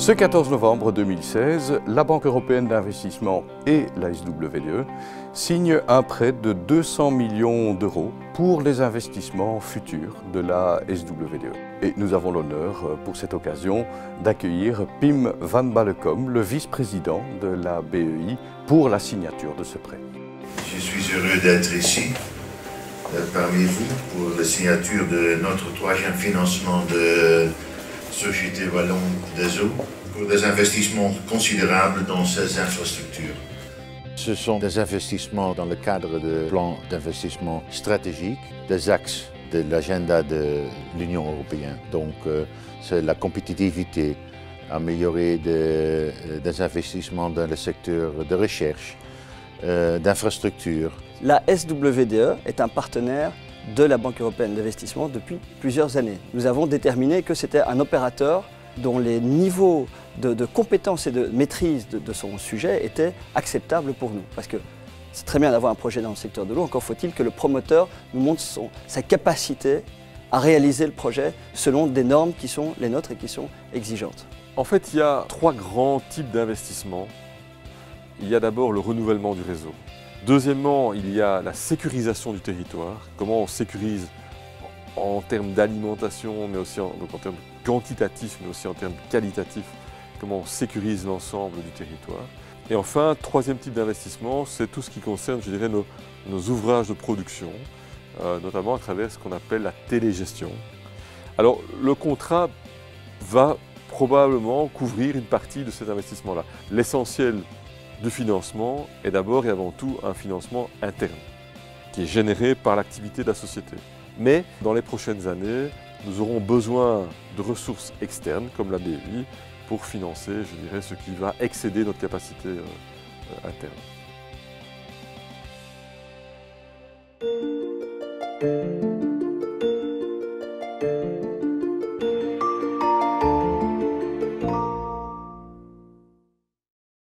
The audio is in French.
Ce 14 novembre 2016, la Banque européenne d'investissement et la SWDE signent un prêt de 200 millions d'euros pour les investissements futurs de la SWDE. Et nous avons l'honneur, pour cette occasion, d'accueillir Pim van Ballekom, le vice-président de la BEI, pour la signature de ce prêt. Je suis heureux d'être ici, parmi vous, pour la signature de notre troisième financement de Société Wallonne des Eaux pour des investissements considérables dans ces infrastructures. Ce sont des investissements dans le cadre du plan d'investissement stratégique, des axes de l'agenda de l'Union européenne. Donc c'est la compétitivité, améliorer des investissements dans le secteur de recherche, d'infrastructures. La SWDE est un partenaire de la Banque européenne d'investissement depuis plusieurs années. Nous avons déterminé que c'était un opérateur dont les niveaux de compétences et de maîtrise de son sujet étaient acceptables pour nous. Parce que c'est très bien d'avoir un projet dans le secteur de l'eau, encore faut-il que le promoteur nous montre sa capacité à réaliser le projet selon des normes qui sont les nôtres et qui sont exigeantes. En fait, il y a trois grands types d'investissements. Il y a d'abord le renouvellement du réseau. Deuxièmement, il y a la sécurisation du territoire. Comment on sécurise en termes d'alimentation, mais aussi en termes quantitatifs, mais aussi en termes qualitatifs. Comment on sécurise l'ensemble du territoire. Et enfin, troisième type d'investissement, c'est tout ce qui concerne, je dirais, nos ouvrages de production, notamment à travers ce qu'on appelle la télégestion. Alors, le contrat va probablement couvrir une partie de cet investissement-là. L'essentiel du financement est d'abord et avant tout un financement interne, qui est généré par l'activité de la société. Mais dans les prochaines années, nous aurons besoin de ressources externes, comme la BEI, pour financer, je dirais, ce qui va excéder notre capacité interne.